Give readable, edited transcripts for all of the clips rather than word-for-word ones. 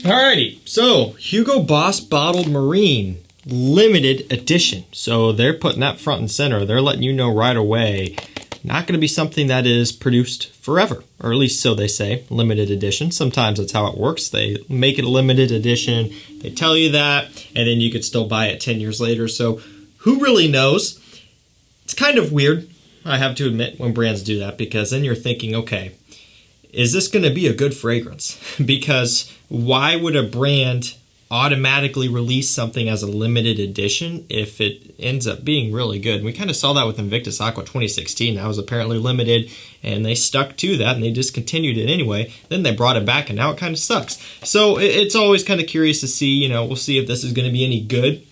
Alrighty, so Hugo Boss Bottled Marine limited edition. So they're putting that front and center. They're letting you know right away, not going to be something that is produced forever, or at least so they say, limited edition. Sometimes that's how it works. They make it a limited edition, they tell you that, and then you could still buy it 10 years later. So who really knows? It's kind of weird, I have to admit, when brands do that, because then you're thinking, okay, is this going to be a good fragrance? Because why would a brand automatically release something as a limited edition if it ends up being really good? We kind of saw that with Invictus Aqua 2016. That was apparently limited, and they stuck to that, and they discontinued it anyway. Then they brought it back, and now it kind of sucks. So it's always kind of curious to see, we'll see if this is going to be any good.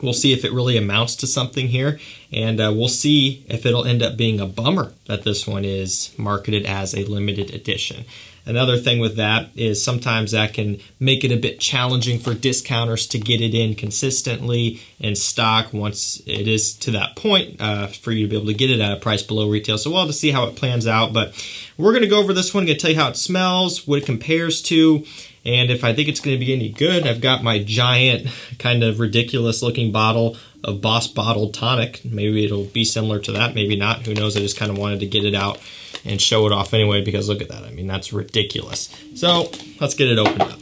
We'll see if it really amounts to something here, and we'll see if it'll end up being a bummer that this one is marketed as a limited edition. Another thing with that is sometimes that can make it a bit challenging for discounters to get it in consistently in stock once it is to that point for you to be able to get it at a price below retail. So we'll have to see how it plans out, but we're going to go over this one. I'm going to tell you how it smells, what it compares to, and if I think it's going to be any good. I've got my giant, kind of ridiculous looking bottle of Boss Bottled Tonic. Maybe it'll be similar to that, maybe not. Who knows? I just kind of wanted to get it out and show it off anyway, because look at that. I mean, that's ridiculous. So let's get it opened up.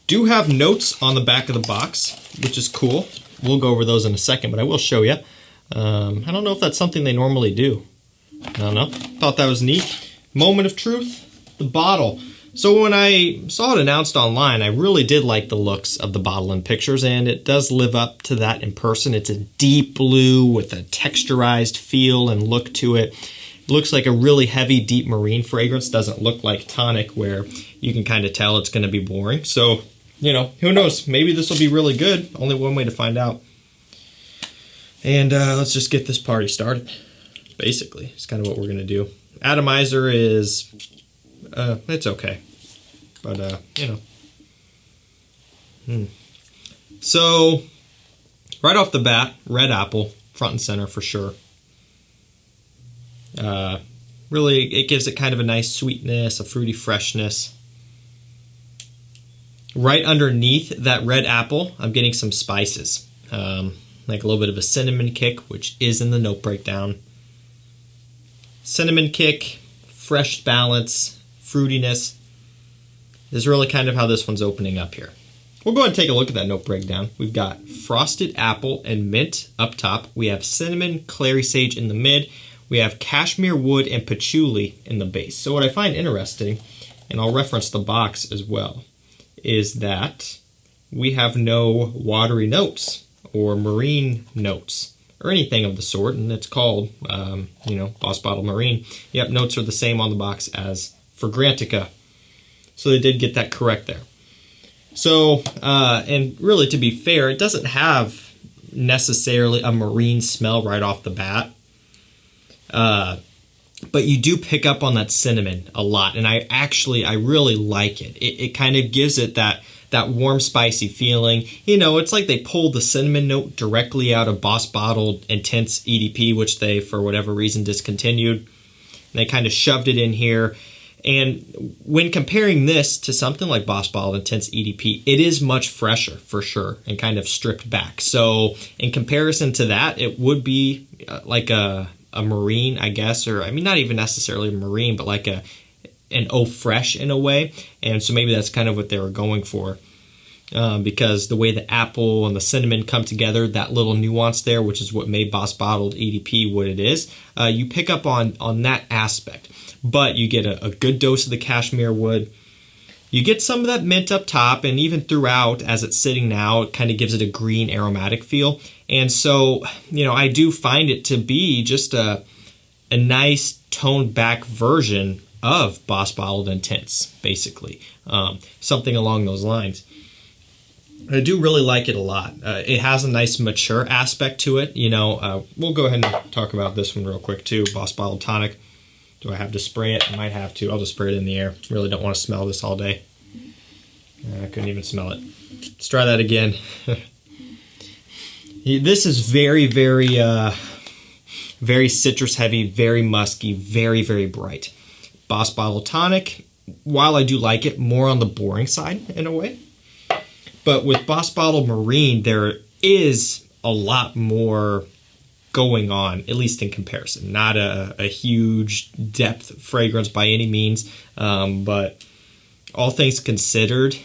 Do have notes on the back of the box, which is cool. We'll go over those in a second, but I will show you. I don't know if that's something they normally do. I don't know. Thought that was neat. Moment of truth, the bottle. So when I saw it announced online, I really did like the looks of the bottle in pictures, and it does live up to that in person. It's a deep blue with a texturized feel and look to it. It looks like a really heavy, deep marine fragrance. Doesn't look like tonic, where you can kind of tell it's going to be boring. So, who knows? Maybe this will be really good. Only one way to find out. And let's just get this party started. Basically, it's kind of what we're going to do. Atomizer is... it's okay, but So, right off the bat, red apple, front and center for sure. Really, it gives it kind of a nice sweetness, a fruity freshness. Right underneath that red apple, I'm getting some spices, like a little bit of a cinnamon kick, which is in the note breakdown. Cinnamon kick, fresh balance, fruitiness is really kind of how this one's opening up here. We'll go ahead and take a look at that note breakdown. We've got frosted apple and mint up top. We have cinnamon, clary sage in the mid. We have cashmere wood and patchouli in the base. So what I find interesting, and I'll reference the box as well, is that we have no watery notes or marine notes or anything of the sort, and it's called, Boss Bottled Marine. Yep, notes are the same on the box as FRAGRANCEBUY.CA. So they did get that correct there. So, and really to be fair, it doesn't have necessarily a marine smell right off the bat. But you do pick up on that cinnamon a lot, and I really like it. It kind of gives it that warm, spicy feeling. It's like they pulled the cinnamon note directly out of Boss Bottled Intense EDP, which they, for whatever reason, discontinued. And they kind of shoved it in here. And when comparing this to something like Boss Bottled Intense EDP, it is much fresher, for sure, and kind of stripped back. So in comparison to that, it would be like a marine, I guess, or not even necessarily a marine, but like an eau fresh in a way. And so maybe that's kind of what they were going for, because the way the apple and the cinnamon come together, that little nuance there, which is what made Boss Bottled EDP what it is, you pick up on that aspect. But you get a good dose of the cashmere wood. You get some of that mint up top, and even throughout, as it's sitting now, it kind of gives it a green aromatic feel. And so, I do find it to be just a nice toned back version of Boss Bottled Intense, basically. Something along those lines. I do really like it a lot. It has a nice mature aspect to it. We'll go ahead and talk about this one real quick too. Boss Bottled Tonic. Do I have to spray it? I might have to. I'll just spray it in the air. Really don't want to smell this all day. I couldn't even smell it. Let's try that again. This is very, very, very citrus heavy, very musky, very, very bright. Boss Bottled Tonic, while I do like it, more on the boring side in a way. But with Boss Bottled Marine, there is a lot more going on, at least in comparison. Not a huge depth fragrance by any means, but all things considered,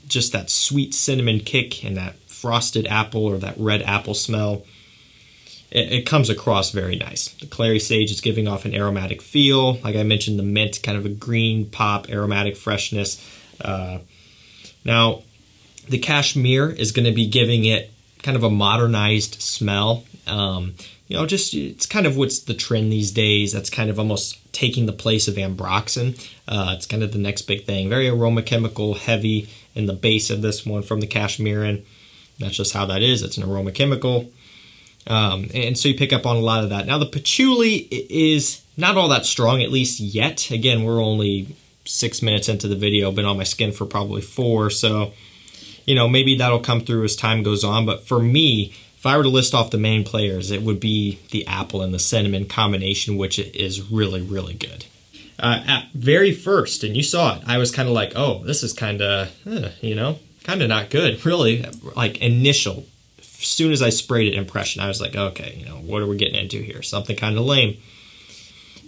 just that sweet cinnamon kick and that frosted apple or that red apple smell, it comes across very nice. The clary sage is giving off an aromatic feel. Like I mentioned, the mint, kind of a green pop, aromatic freshness. Now, the cashmere is going to be giving it kind of a modernized smell. You know, just it's kind of what's the trend these days. That's kind of almost taking the place of ambroxan. It's kind of the next big thing. Very aroma chemical heavy in the base of this one from the cashmere. That's just how that is. It's an aroma chemical. And so you pick up on a lot of that. Now the patchouli is not all that strong, at least yet. Again, we're only 6 minutes into the video, been on my skin for probably 4. So, you know, maybe that'll come through as time goes on. But for me, if I were to list off the main players, it would be the apple and the cinnamon combination, which is really, really good. At very first, and you saw it, I was kind of like, oh, this is kind of, you know, kind of not good. Really, like initial, as soon as I sprayed it impression, I was like, okay, you know, what are we getting into here? Something kind of lame.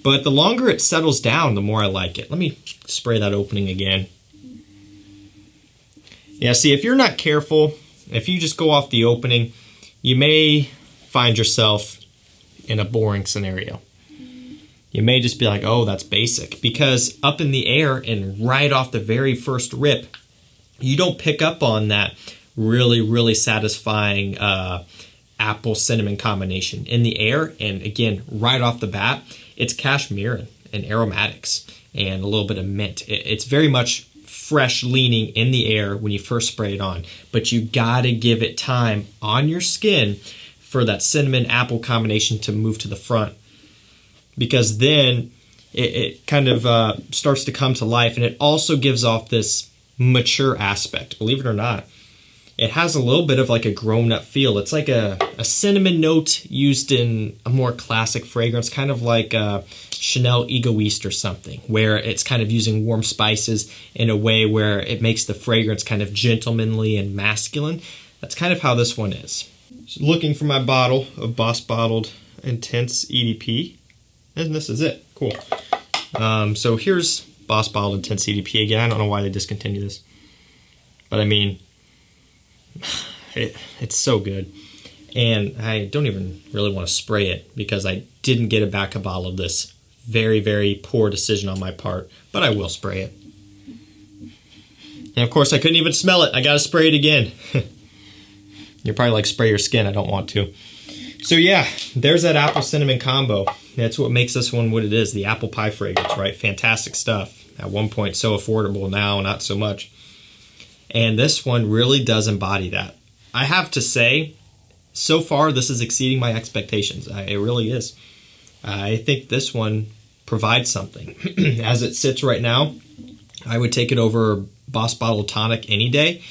But the longer it settles down, the more I like it. Let me spray that opening again. Yeah, see, if you're not careful, if you just go off the opening, you may find yourself in a boring scenario. You may just be like, oh, that's basic. Because up in the air and right off the very first rip, you don't pick up on that really, really satisfying apple cinnamon combination. In the air, and again, right off the bat, it's cashmere and aromatics and a little bit of mint. It's very much fresh leaning in the air when you first spray it on. But you gotta give it time on your skin for that cinnamon apple combination to move to the front. Because then it kind of starts to come to life, and it also gives off this mature aspect. Believe it or not, it has a little bit of like a grown-up feel. It's like a cinnamon note used in a more classic fragrance, kind of like Chanel Egoiste or something, where it's kind of using warm spices in a way where it makes the fragrance kind of gentlemanly and masculine. That's kind of how this one is. So looking for my bottle of Boss Bottled Intense EDP. And this is it. Cool. So here's Boss Bottled Intense EDP again. I don't know why they discontinued this. But I mean, it's so good. And I don't even really want to spray it because I didn't get a backup bottle of this. Very, very poor decision on my part. But I will spray it. And of course, I couldn't even smell it. I got to spray it again. You're probably like, spray your skin. I don't want to. So yeah, there's that apple cinnamon combo. That's what makes this one what it is, the apple pie fragrance, right? Fantastic stuff. At one point, so affordable, now not so much. And this one really does embody that. I have to say, so far, this is exceeding my expectations. It really is. I think this one provides something. As it sits right now, I would take it over Boss Bottled Tonic any day.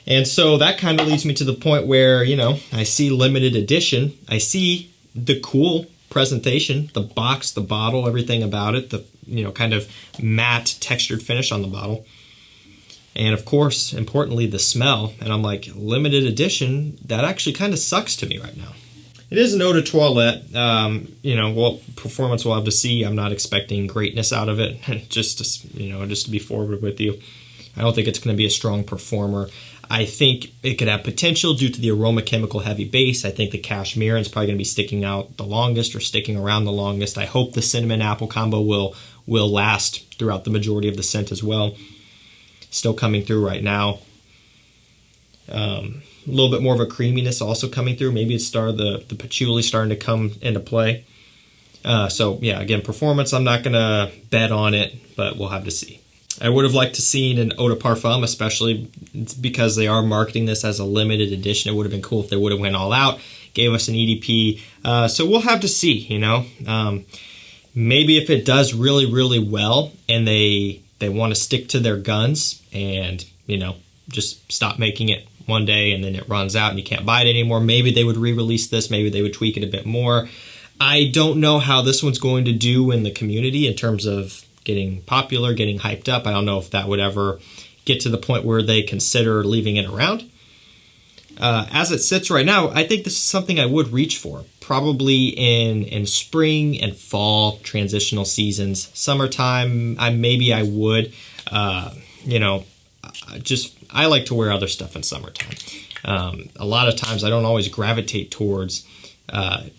And so that kind of leads me to the point where, you know, I see limited edition. I see the cool presentation, the box, the bottle, everything about it, the, you know, kind of matte textured finish on the bottle. And of course, importantly, the smell. And I'm like, limited edition, that actually kind of sucks to me right now. It is an eau de toilette. You know, well, performance we'll have to see. I'm not expecting greatness out of it. just to be forward with you. I don't think it's going to be a strong performer. I think it could have potential due to the aroma chemical heavy base. I think the cashmere is probably going to be sticking out the longest or sticking around the longest. I hope the cinnamon apple combo will last throughout the majority of the scent as well. Still coming through right now. A little bit more of a creaminess also coming through. Maybe it's the patchouli starting to come into play. So yeah, again, performance, I'm not going to bet on it, but we'll have to see. I would have liked to seen an eau de parfum, especially because they are marketing this as a limited edition. It would have been cool if they would have went all out, gave us an EDP. So we'll have to see, you know. Maybe if it does really, really well and they want to stick to their guns and, you know, just stop making it one day and then it runs out and you can't buy it anymore, maybe they would re-release this. Maybe they would tweak it a bit more. I don't know how this one's going to do in the community in terms of getting popular, getting hyped up. I don't know if that would ever get to the point where they consider leaving it around. As it sits right now, I think this is something I would reach for. Probably in spring and fall transitional seasons. Summertime, maybe I would. You know, I like to wear other stuff in summertime. A lot of times I don't always gravitate towards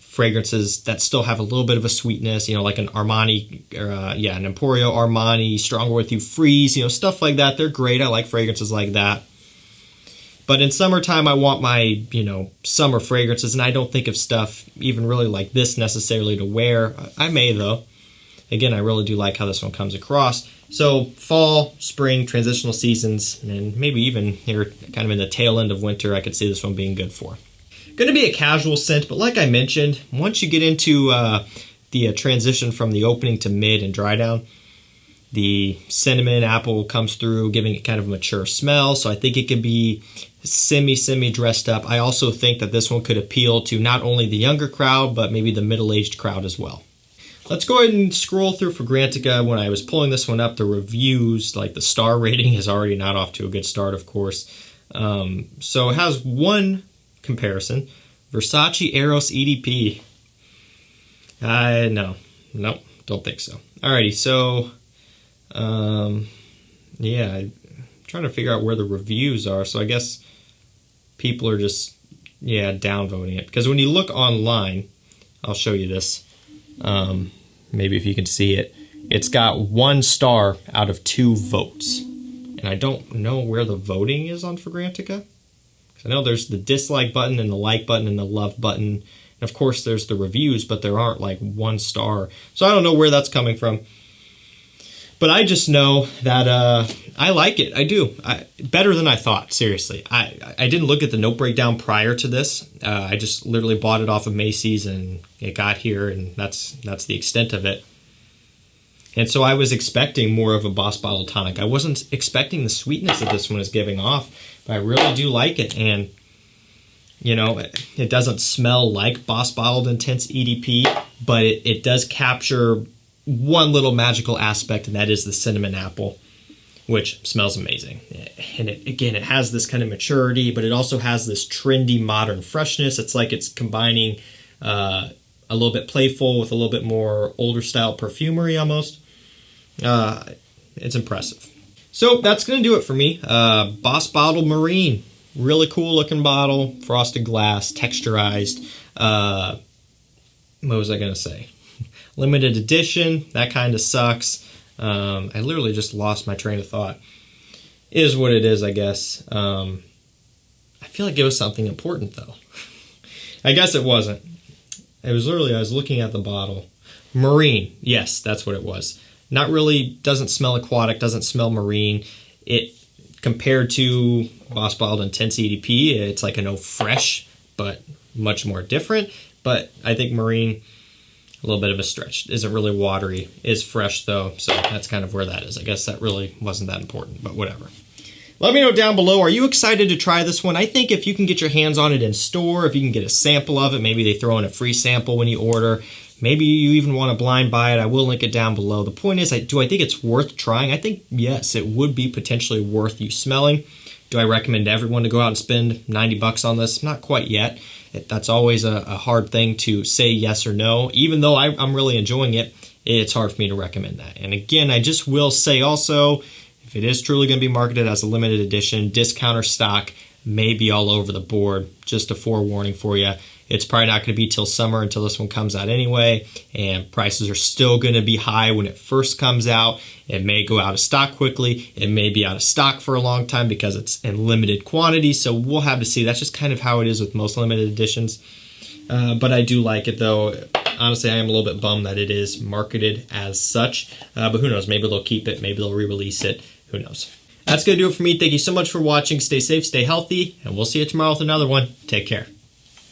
fragrances that still have a little bit of a sweetness, you know, like an Armani, an Emporio Armani, Stronger With You Freeze, you know, stuff like that. They're great. I like fragrances like that. But in summertime, I want my, you know, summer fragrances, and I don't think of stuff even really like this necessarily to wear. I may, though. Again, I really do like how this one comes across. So fall, spring, transitional seasons, and maybe even here kind of in the tail end of winter, I could see this one being good for. Going to be a casual scent, but like I mentioned, once you get into the transition from the opening to mid and dry down, the cinnamon apple comes through, giving it kind of a mature smell. So I think it could be semi dressed up. I also think that this one could appeal to not only the younger crowd, but maybe the middle-aged crowd as well. Let's go ahead and scroll through Fragrantica. When I was pulling this one up, the reviews, like the star rating, is already not off to a good start, of course. So it has one comparison. Versace Eros EDP. No, don't think so. Alrighty, so yeah, I'm trying to figure out where the reviews are. So I guess people are just downvoting it, because when you look online, I'll show you this. Maybe if you can see it, it's got 1 star out of 2 votes, and I don't know where the voting is on Fragrantica. I know there's the dislike button and the like button and the love button. And of course, there's the reviews, but there aren't like 1 star. So I don't know where that's coming from. But I just know that I like it. I do. Better than I thought, seriously. I didn't look at the note breakdown prior to this. I just literally bought it off of Macy's, and it got here, and that's the extent of it. And so I was expecting more of a Boss Bottled Tonic. I wasn't expecting the sweetness that this one is giving off, but I really do like it. And, you know, it doesn't smell like Boss Bottled Intense EDP, but it does capture one little magical aspect, and that is the cinnamon apple, which smells amazing. And it has this kind of maturity, but it also has this trendy modern freshness. It's like it's combining a little bit playful with a little bit more older style perfumery almost. It's impressive. So that's going to do it for me. Boss Bottled Marine. Really cool looking bottle. Frosted glass, texturized. What was I going to say? Limited edition. That kind of sucks. I literally just lost my train of thought. Is what it is, I guess. I feel like it was something important, though. I guess it wasn't. It was literally, I was looking at the bottle. Marine. Yes, that's what it was. Not really, doesn't smell aquatic, doesn't smell marine. It, compared to Boss Bottled Intense EDP, it's like an eau fresh, but much more different. But I think marine, a little bit of a stretch. Isn't really watery. Is fresh, though, so that's kind of where that is. I guess that really wasn't that important, but whatever. Let me know down below, are you excited to try this one? I think if you can get your hands on it in store, if you can get a sample of it, maybe they throw in a free sample when you order. Maybe you even want to blind buy it. I will link it down below. The point is, do I think it's worth trying? I think, yes, it would be potentially worth you smelling. Do I recommend everyone to go out and spend 90 bucks on this? Not quite yet. That's always a hard thing to say yes or no. Even though I'm really enjoying it, it's hard for me to recommend that. And again, I just will say also, if it is truly going to be marketed as a limited edition, discounter stock may be all over the board. Just a forewarning for you. It's probably not going to be till summer until this one comes out anyway, and prices are still going to be high when it first comes out. It may go out of stock quickly. It may be out of stock for a long time because it's in limited quantity, so we'll have to see. That's just kind of how it is with most limited editions. But I do like it, though. Honestly, I am a little bit bummed that it is marketed as such, but who knows? Maybe they'll keep it. Maybe they'll re-release it. Who knows? That's going to do it for me. Thank you so much for watching. Stay safe, stay healthy, and we'll see you tomorrow with another one. Take care.